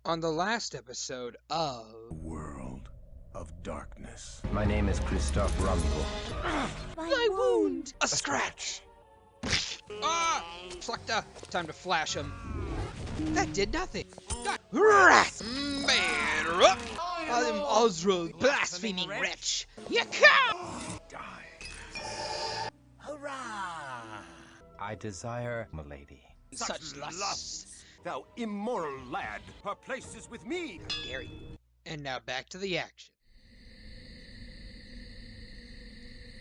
On the last episode of World of darkness. My name is Christoph Rumble. My wound! A scratch! Ah! Plucked. Time to flash him. That did nothing. Rat! Man up! I'm Osro, blaspheming wretch! You can't! Die. Hurrah! I desire, milady. Such lust. Thou immoral lad, her place is with me. Dare you. And now back to the action.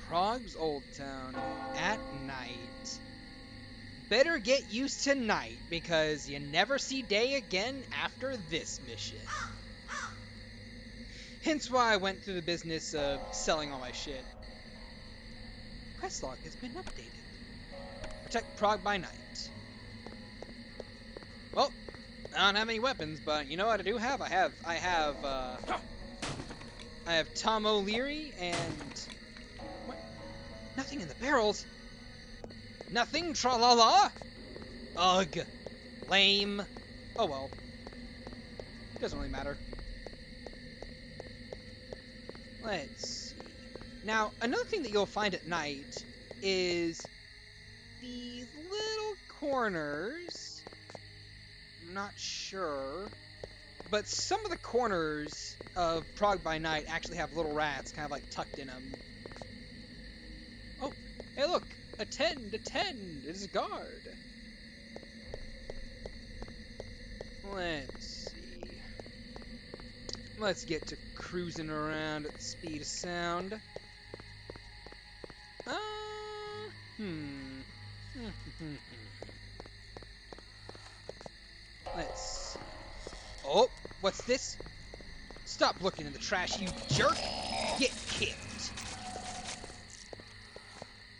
Prague's Old Town at night. Better get used to night, because you never see day again after this mission. Hence why I went through the business of selling all my shit. Quest log has been updated. Protect Prague by night. Well, I don't have any weapons, but you know what I do have? I have Tom O'Leary and... What? Nothing in the barrels? Nothing? Tra-la-la? Ugh. Lame. Oh well. Doesn't really matter. Let's see. Now, another thing that you'll find at night is these little corners. I'm not sure, but some of the corners of Prague by Night actually have little rats kind of like tucked in them. Oh, hey look! Attend! It's a guard! Let's see. Let's get to cruising around at the speed of sound. Let's see. Oh, what's this? Stop looking in the trash, you jerk! Get kicked!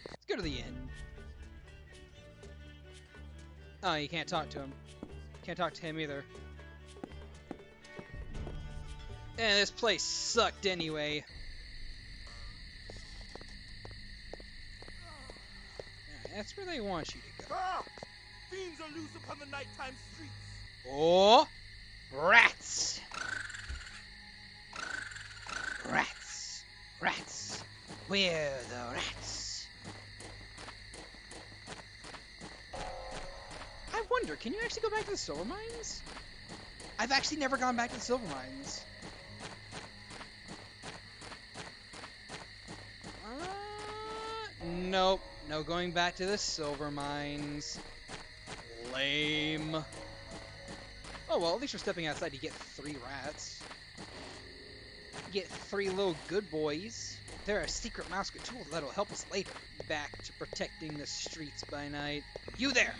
Let's go to the inn. Oh, you can't talk to him. Can't talk to him either. Eh, this place sucked anyway. That's where they want you to go. Ah! Fiends are loose upon the nighttime streets. Oh! Rats! Rats! Rats! Where are the rats? I wonder, can you actually go back to the silver mines? I've actually never gone back to the silver mines. Nope. No going back to the silver mines. Lame. Oh well, at least you're stepping outside to get 3 rats. You get 3 little good boys. They're a secret Masquerade tool that'll help us later. Back to protecting the streets by night. You there!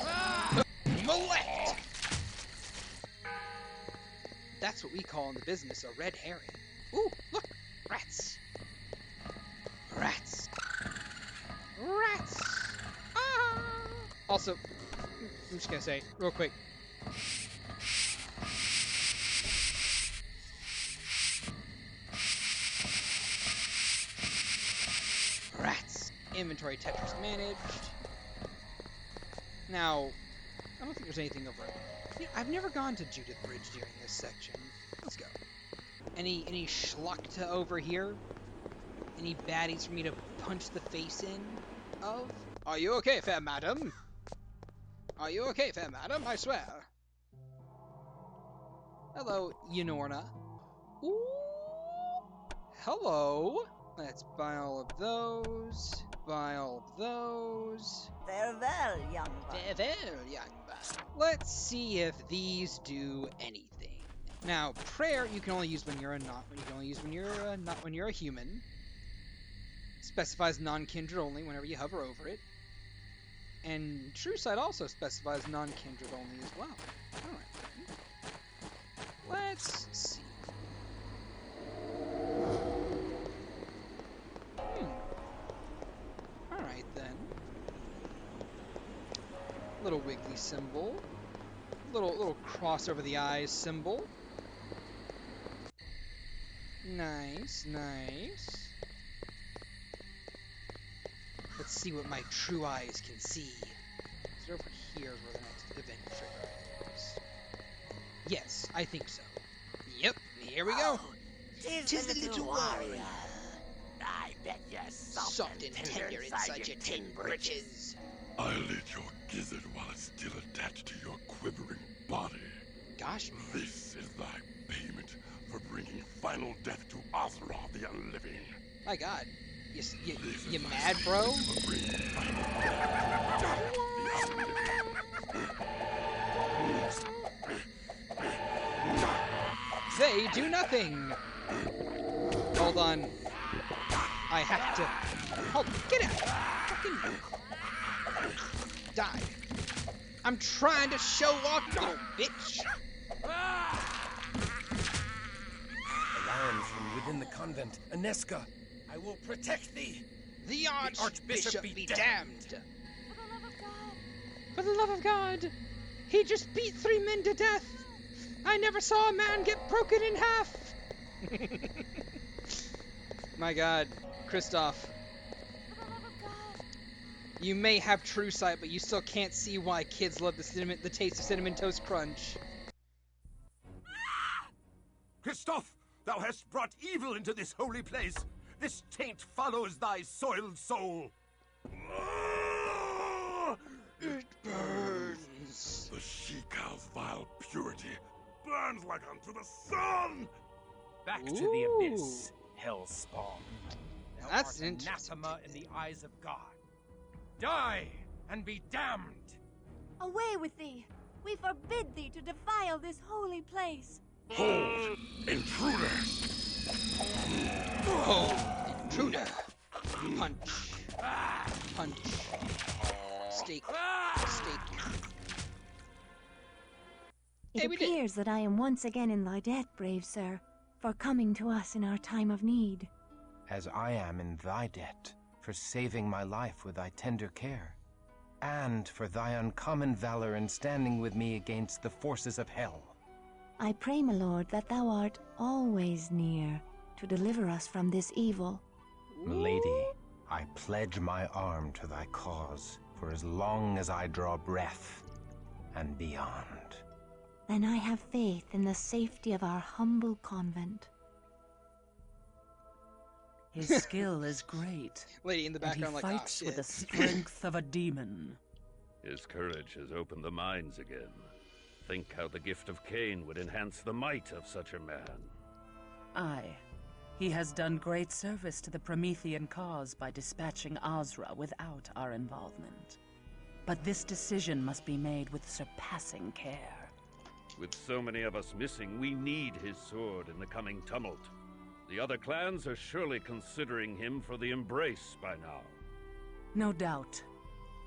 Ah! Molest! That's what we call in the business a red herring. Ooh, look! Rats! Rats! Rats! Ah! Also, I'm just gonna say, real quick. Rats! Inventory Tetris managed. Now, I don't think there's anything over it. You know, I've never gone to Judith Bridge during this section. Let's go. Any schluck to over here? Any baddies for me to punch the face in of? Are you okay, fair madam? Are you okay, fair madam? I swear. Hello, Yenorna. Ooh. Hello. Let's buy all of those. Buy all of those. Farewell, young one. Farewell, young one. Let's see if these do anything. Now, prayer you can only use when you're a not. You can only use when you're a not when you're a human. Specifies non-kindred only whenever you hover over it. And True Sight also specifies non-kindred only as well. Alright. Let's see. Alright then. Little wiggly symbol. Little cross over the eyes symbol. Nice, nice. Let's see what my true eyes can see. Is it over here is where the next event trigger is? Yes, I think so. Yep, here we go. Tis the little warrior. I bet you're Soft and tender inside your tin britches. I'll eat your gizzard while it's still attached to your quivering body. Gosh, man. This is thy payment for bringing final death to Ozra the Unliving. My God. You mad, bro? For bringing final death to Ozra the Unliving. They do nothing. Hold on. I have to. Hold. Get out. Fucking. Die. I'm trying to show off, you little bitch. A lion from within the convent, Aneska. I will protect thee. The Archbishop be damned. For the love of God. He just beat 3 men to death. I never saw a man get broken in half. My God, Kristoff. You may have true sight, but you still can't see why kids love the taste of Cinnamon Toast Crunch. Christoph, thou hast brought evil into this holy place. This taint follows thy soiled soul. It burns. The she-cow's vile purity burns like unto the sun. Back to the abyss, hellspawn. Thou That's art interesting. anathema in the eyes of God. Die and be damned. Away with thee! We forbid thee to defile this holy place. Hold, intruder. Oh, intruder. Punch. Punch. Steak. Steak. It Hey, we did. appears that I am once again in thy debt, brave sir, for coming to us in our time of need. As I am in thy debt, for saving my life with thy tender care, and for thy uncommon valor in standing with me against the forces of hell. I pray, my lord, that thou art always near to deliver us from this evil. Milady, I pledge my arm to thy cause for as long as I draw breath and beyond. Then I have faith in the safety of our humble convent. His skill is great, Lady in the and he background like, fights oh, with the shit. strength of a demon. His courage has opened the mines again. Think how the gift of Cain would enhance the might of such a man. Aye, he has done great service to the Promethean cause by dispatching Ozra without our involvement. But this decision must be made with surpassing care. With so many of us missing, we need his sword in the coming tumult. The other clans are surely considering him for the embrace by now. No doubt.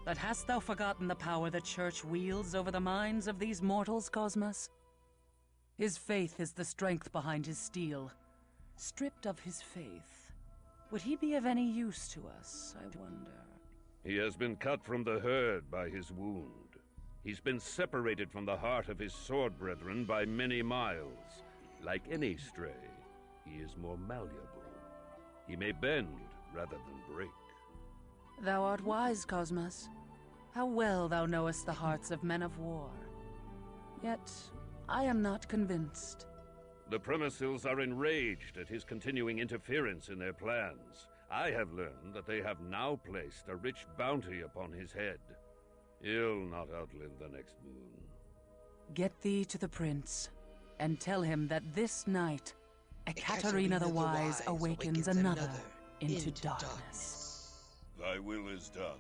But hast thou forgotten the power the Church wields over the minds of these mortals, Cosmos? His faith is the strength behind his steel. Stripped of his faith, would he be of any use to us, I wonder? He has been cut from the herd by his wound. He's been separated from the heart of his sword brethren by many miles. Like any stray, he is more malleable. He may bend rather than break. Thou art wise, Cosmos. How well thou knowest the hearts of men of war. Yet, I am not convinced. The Premises are enraged at his continuing interference in their plans. I have learned that they have now placed a rich bounty upon his head. He'll not outlive the next moon. Get thee to the prince, and tell him that this night, Ekaterina the Wise awakens another into darkness. Thy will is done.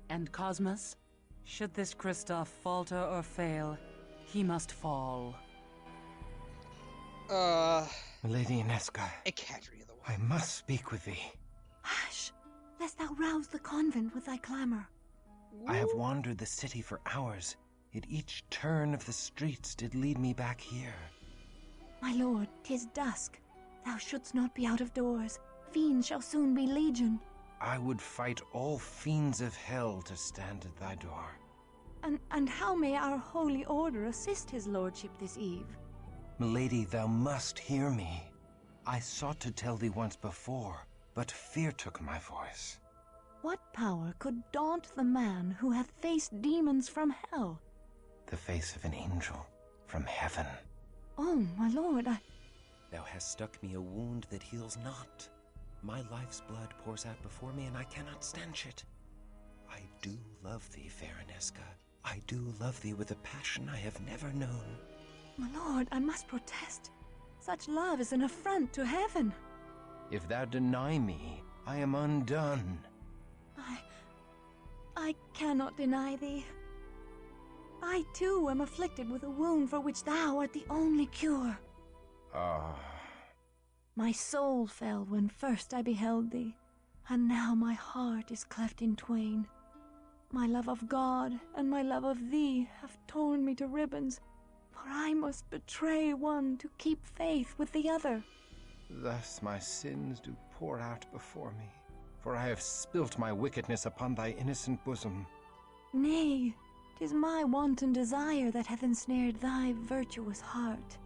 And Cosmos, should this Kristoff falter or fail, he must fall. Milady Aneska, Ekaterina the Wise. I must speak with thee. Hush! Lest thou rouse the convent with thy clamor. I have wandered the city for hours, yet each turn of the streets did lead me back here. My lord, 'tis dusk. Thou shouldst not be out of doors. Fiends shall soon be legion. I would fight all fiends of hell to stand at thy door. And how may our holy order assist his lordship this eve? Milady, thou must hear me. I sought to tell thee once before, but fear took my voice. What power could daunt the man who hath faced demons from hell? The face of an angel from heaven. Oh, my lord, Thou hast struck me a wound that heals not. My life's blood pours out before me, and I cannot stanch it. I do love thee, fair Inesca. I do love thee with a passion I have never known. My lord, I must protest. Such love is an affront to heaven. If thou deny me, I am undone. I cannot deny thee. I too am afflicted with a wound for which thou art the only cure. My soul fell when first I beheld thee, and now my heart is cleft in twain. My love of God and my love of thee have torn me to ribbons, for I must betray one to keep faith with the other. Thus my sins do pour out before me, for I have spilt my wickedness upon thy innocent bosom. Nay, 'tis my wanton desire that hath ensnared thy virtuous heart.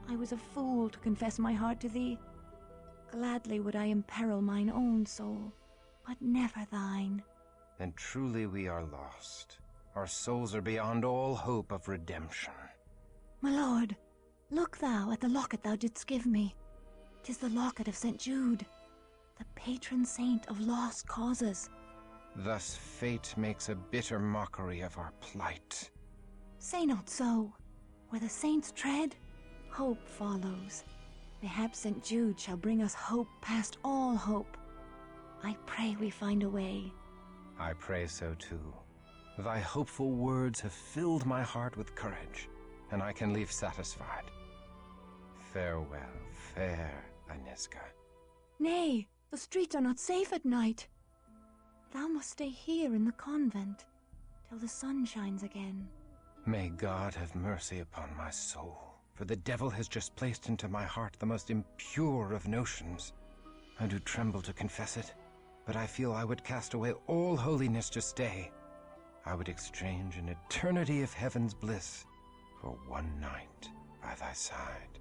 I was a fool to confess my heart to thee. Gladly would I imperil mine own soul, but never thine. Then truly we are lost. Our souls are beyond all hope of redemption. My lord, look thou at the locket thou didst give me. 'Tis the locket of St. Jude, the patron saint of lost causes. Thus fate makes a bitter mockery of our plight. Say not so. Where the saints tread, hope follows. Perhaps St. Jude shall bring us hope past all hope. I pray we find a way. I pray so too. Thy hopeful words have filled my heart with courage, and I can leave satisfied. Farewell, fair Inesca. Nay, the streets are not safe at night. Thou must stay here in the convent till the sun shines again. May God have mercy upon my soul, for the devil has just placed into my heart the most impure of notions. I do tremble to confess it, but I feel I would cast away all holiness to stay. I would exchange an eternity of heaven's bliss for one night by thy side.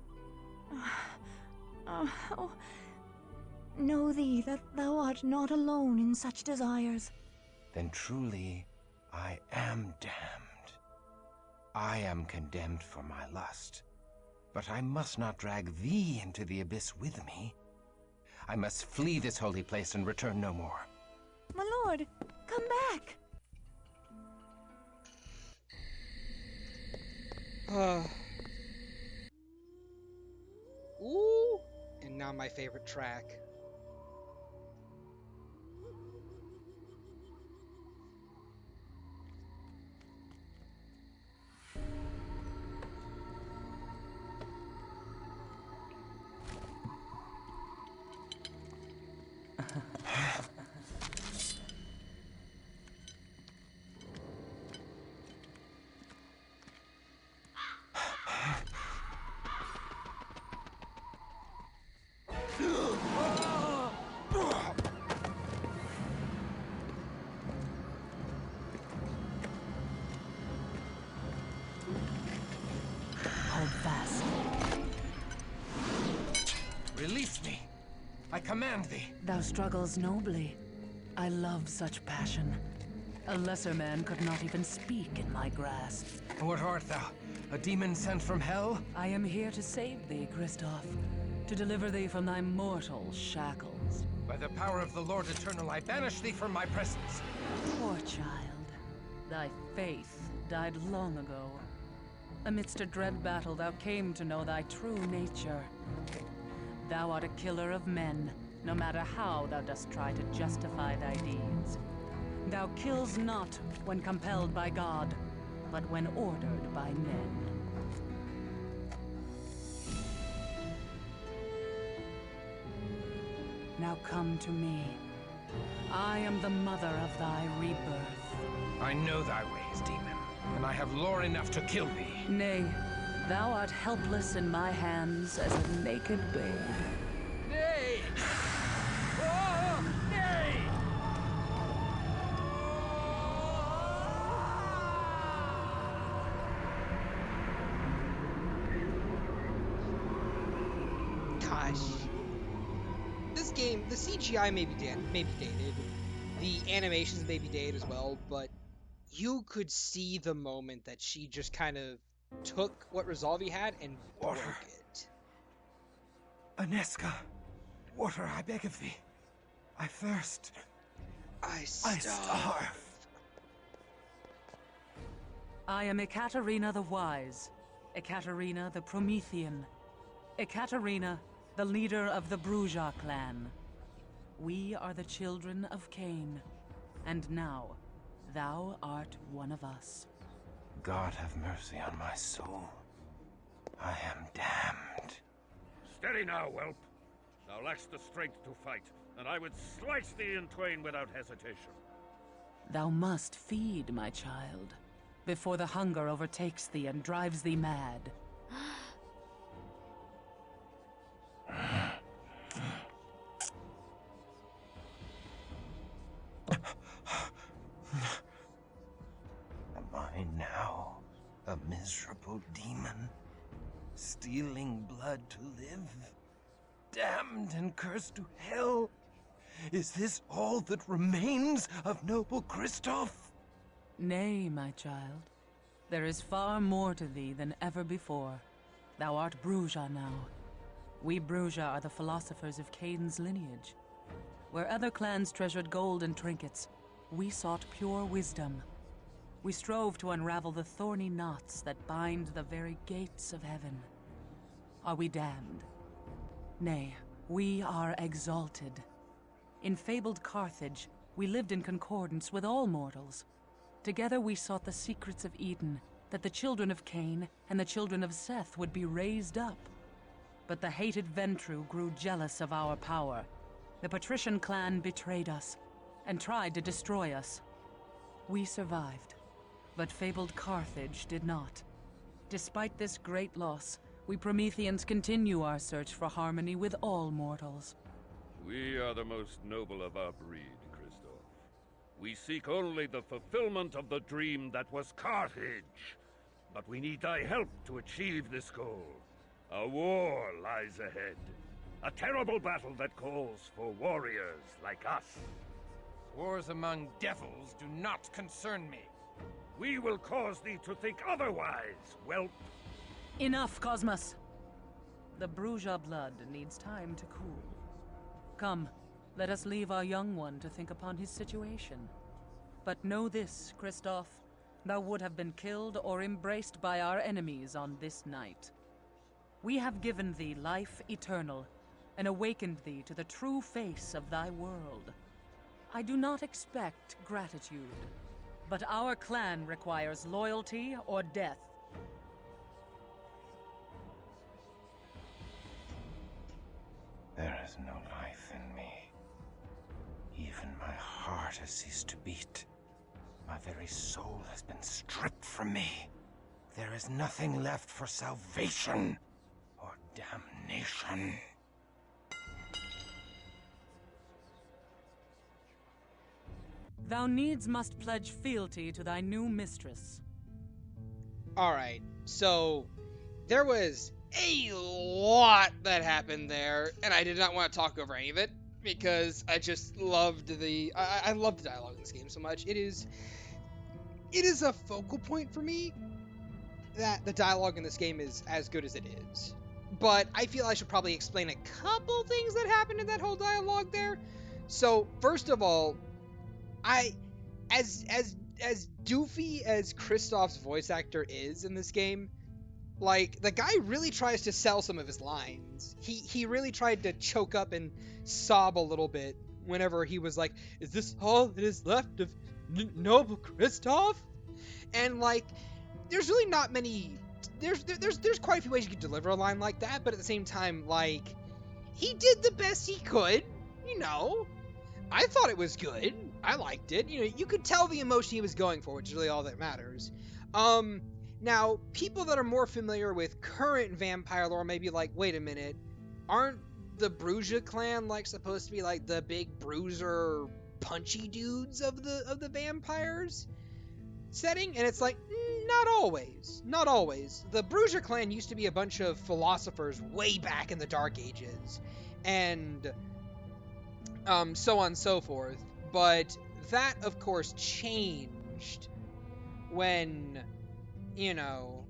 Know thee that thou art not alone in such desires. Then truly I am damned. I am condemned for my lust, but I must not drag thee into the abyss with me. I must flee this holy place and return no more. My lord, come back! Ooh, and now my favorite track. Hold fast. Release me! I command thee! Thou struggles nobly. I love such passion. A lesser man could not even speak in my grasp. What art thou? A demon sent from hell? I am here to save thee, Kristoff. To deliver thee from thy mortal shackles. By the power of the Lord Eternal, I banish thee from my presence. Poor child. Thy faith died long ago. Amidst a dread battle, thou came to know thy true nature. Thou art a killer of men, no matter how thou dost try to justify thy deeds. Thou kills not when compelled by God, but when ordered by men. Now come to me. I am the mother of thy rebirth. I know thy ways, demon, and I have lore enough to kill thee. Nay, thou art helpless in my hands as a naked babe. Nay! Oh, nay! Gosh. This game, the CGI may be dated, the animations may be dated as well, but you could see the moment that she just kind of took what resolve he had and Water. broke it. Aneska, water, I beg of thee. I thirst. I I starve. I am Ekaterina the Wise, Ekaterina the Promethean, Ekaterina, the leader of the Bruja clan. We are the children of Cain, and now thou art one of us. God have mercy on my soul. I am damned. Steady now, whelp. Thou lackst the strength to fight, and I would slice thee in twain without hesitation. Thou must feed, my child, before the hunger overtakes thee and drives thee mad. Am I now a miserable demon, stealing blood to live? Damned and cursed to hell? Is this all that remains of noble Christoph? Nay, my child. There is far more to thee than ever before. Thou art Bruja now. We Bruja are the philosophers of Cain's lineage. Where other clans treasured gold and trinkets, we sought pure wisdom. We strove to unravel the thorny knots that bind the very gates of heaven. Are we damned? Nay, we are exalted. In fabled Carthage, we lived in concordance with all mortals. Together we sought the secrets of Eden, that the children of Cain and the children of Seth would be raised up. But the hated Ventru grew jealous of our power. The patrician clan betrayed us, and tried to destroy us. We survived, but fabled Carthage did not. Despite this great loss, we Prometheans continue our search for harmony with all mortals. We are the most noble of our breed, Christoph. We seek only the fulfillment of the dream that was Carthage. But we need thy help to achieve this goal. A war lies ahead. A terrible battle that calls for warriors like us. Wars among devils do not concern me. We will cause thee to think otherwise, whelp. Enough, Cosmos! The Bruja blood needs time to cool. Come, let us leave our young one to think upon his situation. But know this, Christoph, thou would have been killed or embraced by our enemies on this night. We have given thee life eternal, and awakened thee to the true face of thy world. I do not expect gratitude, but our clan requires loyalty or death. There is no life in me. Even my heart has ceased to beat. My very soul has been stripped from me. There is nothing left for salvation or damnation. Thou needs must pledge fealty to thy new mistress. Alright, so there was a lot that happened there, and I did not want to talk over any of it, because I just loved I love the dialogue in this game so much. It is a focal point for me that the dialogue in this game is as good as it is. But I feel I should probably explain a couple things that happened in that whole dialogue there. So, first of all, as doofy as Christoph's voice actor is in this game, like, the guy really tries to sell some of his lines. He really tried to choke up and sob a little bit whenever he was like, "Is this all that is left of noble Christoph?" And, like, there's really not many... There's quite a few ways you could deliver a line like that, but at the same time, like, he did the best he could, you know? I thought it was good. I liked it. You know, you could tell the emotion he was going for, which is really all that matters. Now, people that are more familiar with current vampire lore may be like, wait a minute, aren't the Bruja clan, like, supposed to be, like, the big bruiser, punchy dudes of the vampires setting? And it's like, not always. Not always. The Bruja clan used to be a bunch of philosophers way back in the Dark Ages, and so on and so forth. But that, of course, changed when, you know,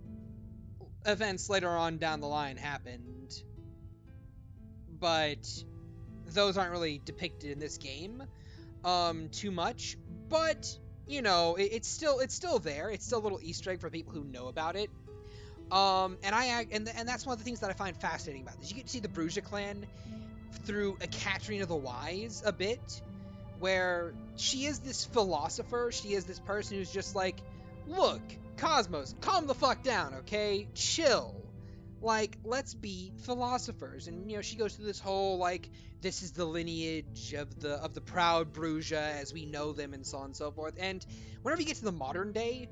events later on down the line happened, but those aren't really depicted in this game too much. But you know, it's still there. It's still a little Easter egg for people who know about it. And that's one of the things that I find fascinating about this. You get to see the Bruges clan through Ekaterina the Wise a bit, where she is this philosopher. She is this person who's just like, look, Cosmos, calm the fuck down, okay? Chill. Like, let's be philosophers. And, you know, she goes through this whole, like, this is the lineage of the proud Bruges as we know them, and so on and so forth. And whenever you get to the modern day,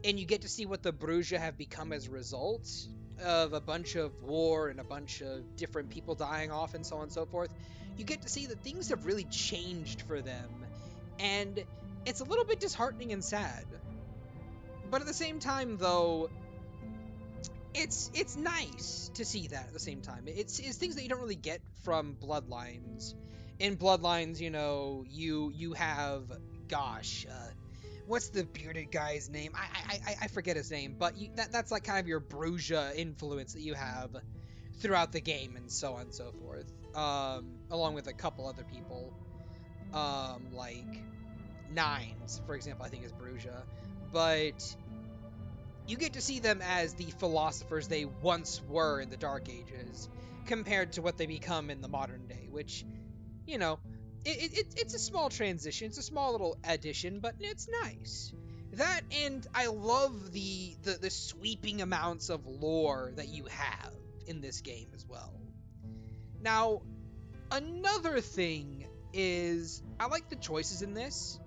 and you get to see what the Bruges have become as a result of a bunch of war and a bunch of different people dying off and so on and so forth, you get to see that things have really changed for them. And it's a little bit disheartening and sad. But at the same time, though, it's nice to see that at the same time. It's things that you don't really get from Bloodlines. In Bloodlines, you know, you have, gosh, what's the bearded guy's name? I forget his name, but that's like kind of your Bruges influence that you have throughout the game and so on and so forth. Along with a couple other people, like Nines, for example, I think is Bruges. But you get to see them as the philosophers they once were in the Dark Ages, compared to what they become in the modern day, which, you know, it's a small transition, it's a small little addition, but it's nice. That, and I love the sweeping amounts of lore that you have in this game as well. Now, another thing is, I like the choices in this.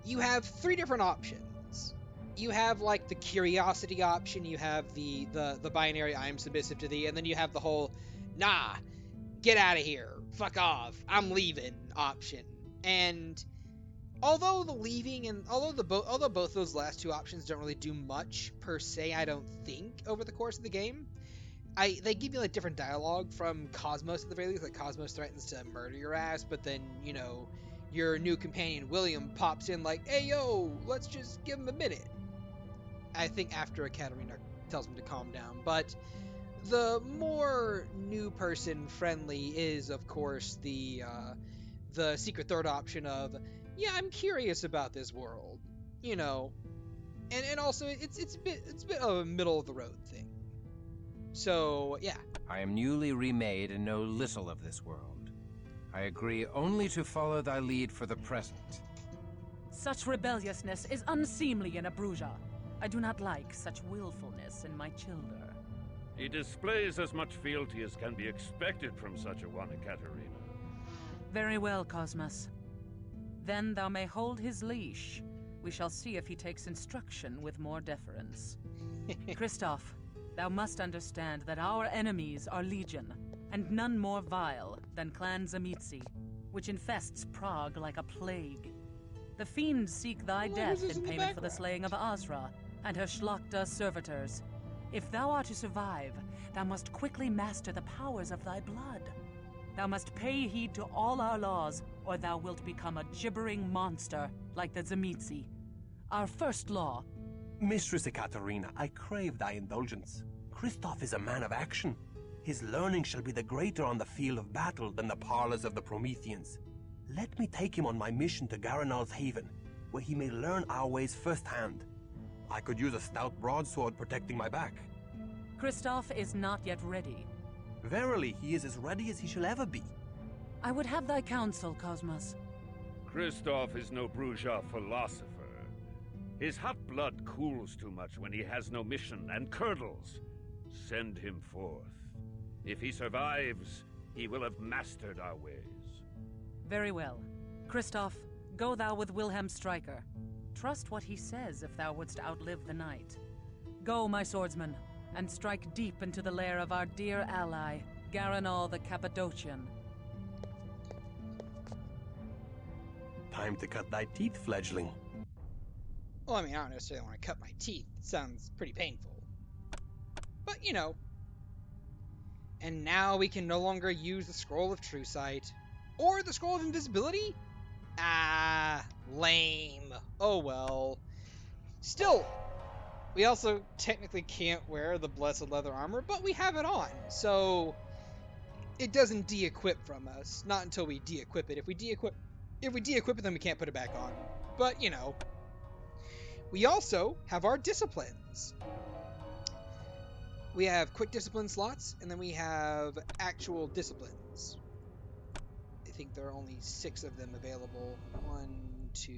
You have 3 different options. You have, like, the curiosity option, you have the binary I am submissive to thee, and then you have the whole nah, get out of here, fuck off, I'm leaving option. And although the leaving and although both those last 2 options don't really do much per se, I don't think, over the course of the game, they give you like different dialogue from Cosmos at the very least. Like, Cosmos threatens to murder your ass, but then, you know, your new companion William pops in like, hey yo, let's just give him a minute. I think after Ekaterina tells him to calm down. But the more new person friendly is, of course, the secret third option of, yeah, I'm curious about this world, you know, and also it's a bit of a middle of the road thing. So yeah, I am newly remade and know little of this world. I agree only to follow thy lead for the present. Such rebelliousness is unseemly in a Bruges. I do not like such willfulness in my childer. He displays as much fealty as can be expected from such a one, Ekaterina. Very well, Cosmos. Then thou may hold his leash. We shall see if he takes instruction with more deference. Christoph, thou must understand that our enemies are legion, and none more vile than Clan Zamitzi, which infests Prague like a plague. The fiends seek thy death in payment for the slaying of Azra and her Schlachta servitors. If thou art to survive, thou must quickly master the powers of thy blood. Thou must pay heed to all our laws, or thou wilt become a gibbering monster like the Zamitzi. Our first law... Mistress Ekaterina, I crave thy indulgence. Christoph is a man of action. His learning shall be the greater on the field of battle than the parlors of the Prometheans. Let me take him on my mission to Garanal's Haven, where he may learn our ways firsthand. I could use a stout broadsword protecting my back. Christoph is not yet ready. Verily, he is as ready as he shall ever be. I would have thy counsel, Cosmos. Christoph is no Bruges philosopher. His hot blood cools too much when he has no mission and curdles. Send him forth. If he survives, he will have mastered our ways. Very well. Christoph, go thou with Wilhelm Stryker. Trust what he says if thou wouldst outlive the night. Go, my swordsman, and strike deep into the lair of our dear ally, Garanal the Cappadocian. Time to cut thy teeth, fledgling. Well, I mean, I don't necessarily want to cut my teeth. It sounds pretty painful. But, you know. And now we can no longer use the Scroll of True Sight. Or the Scroll of Invisibility? Ah, lame. Oh well. Still, we also technically can't wear the blessed leather armor, but we have it on, so it doesn't de-equip from us. Not until we de-equip it. If we de-equip it, then we can't put it back on. But, you know. We also have our disciplines. We have quick discipline slots, and then we have actual disciplines. I think there are only 6 of them available. 1, 2,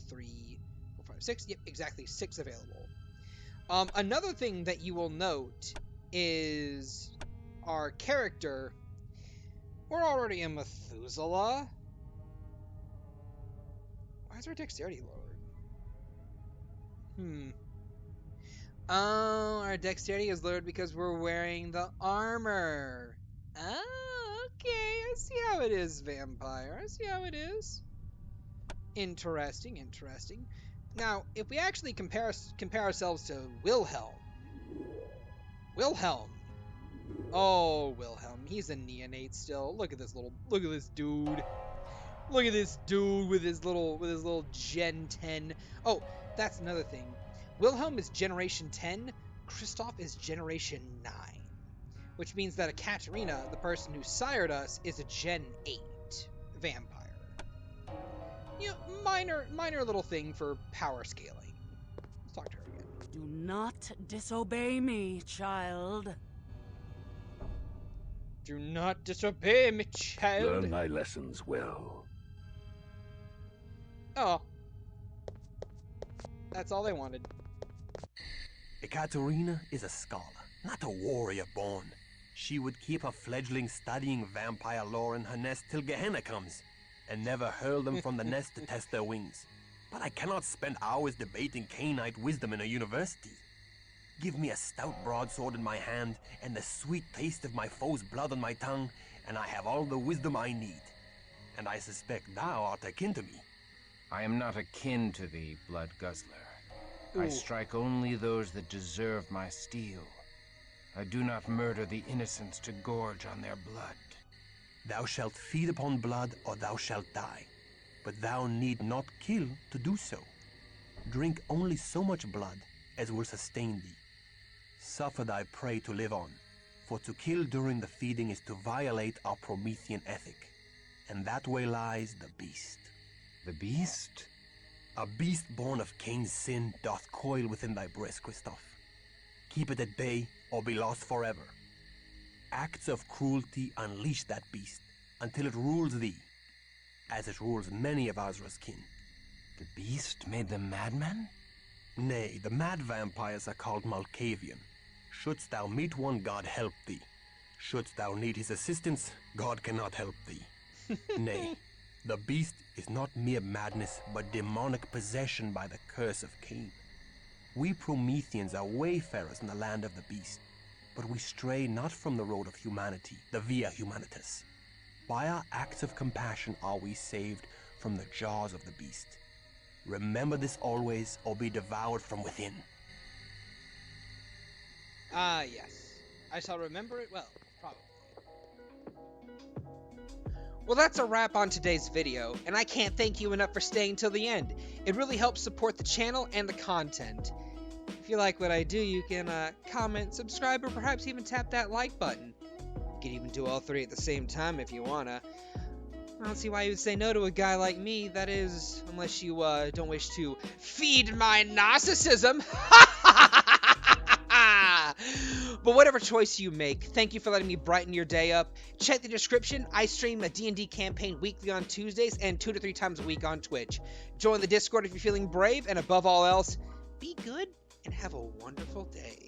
3, 4, 5, 6. Yep, exactly 6 available. Another thing that you will note is our character. We're already in Methuselah. Why is our dexterity lowered? Oh, our dexterity is lowered because we're wearing the armor. Oh, okay. I see how it is, vampire. I see how it is. Interesting, interesting. Now, if we actually compare ourselves to Wilhelm. Oh, Wilhelm. He's a neonate still. Look at this dude. Look at this dude with his little Gen 10. Oh, that's another thing. Wilhelm is Generation 10. Kristoff is Generation 9. Which means that Ekaterina, the person who sired us, is a Gen 8 vampire. You know, minor little thing for power scaling. Let's talk to her again. Do not disobey me, child. Do not disobey me, child. Learn thy lessons well. Oh. That's all they wanted. Ekaterina is a scholar, not a warrior born. She would keep her fledglings studying vampire lore in her nest till Gehenna comes, and never hurl them from the nest to test their wings. But I cannot spend hours debating Cainite wisdom in a university. Give me a stout broadsword in my hand, and the sweet taste of my foe's blood on my tongue, and I have all the wisdom I need. And I suspect thou art akin to me. I am not akin to thee, blood guzzler. I Ooh. strike only those that deserve my steel. I do not murder the innocents to gorge on their blood. Thou shalt feed upon blood, or thou shalt die. But thou need not kill to do so. Drink only so much blood as will sustain thee. Suffer thy prey to live on, for to kill during the feeding is to violate our Promethean ethic. And that way lies the beast. The beast? A beast born of Cain's sin doth coil within thy breast, Kristoff. Keep it at bay, or be lost forever. Acts of cruelty unleash that beast, until it rules thee, as it rules many of Azra's kin. The beast made them madmen? Nay, the mad vampires are called Malkavian. Shouldst thou meet one, God help thee. Shouldst thou need his assistance, God cannot help thee. Nay, the beast is not mere madness, but demonic possession by the curse of Cain. We Prometheans are wayfarers in the land of the beast, but we stray not from the road of humanity, the Via Humanitas. By our acts of compassion are we saved from the jaws of the beast. Remember this always, or be devoured from within. Ah, yes. I shall remember it well, probably. Well, that's a wrap on today's video, and I can't thank you enough for staying till the end. It really helps support the channel and the content. If you like what I do, you can comment, subscribe, or perhaps even tap that like button. You can even do all 3 at the same time if you wanna. I don't see why you would say no to a guy like me, that is, unless you don't wish to feed my narcissism. But whatever choice you make, thank you for letting me brighten your day up. Check the description. I stream a D&D campaign weekly on Tuesdays and 2 to 3 times a week on Twitch. Join the Discord if you're feeling brave, and above all else, be good and have a wonderful day.